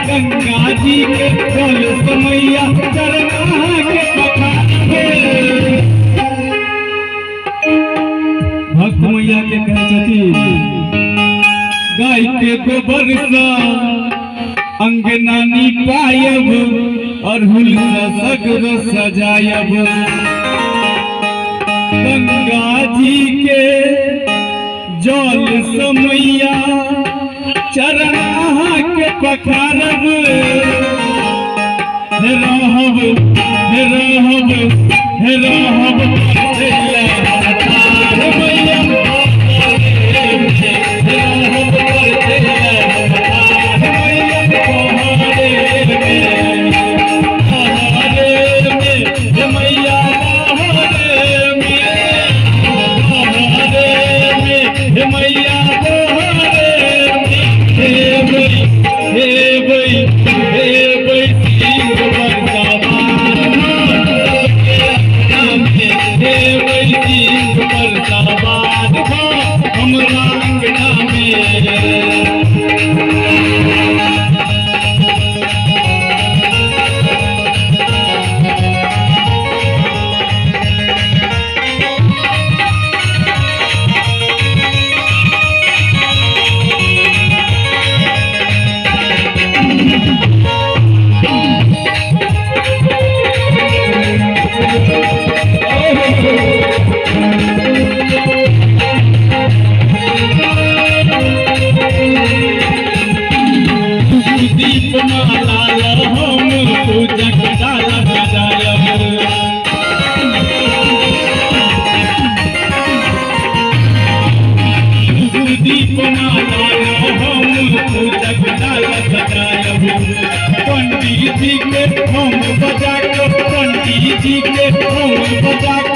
गंगा जी के बोल समैया चरना के पखारे भक्त मैया के कहती गाय के गोबर सा अंगना निपायब अरहुल सा सगर सजायब गंगा जी के जल समैया चरण के पखारब रहब रहब रहब पंडित जी के हम बजा के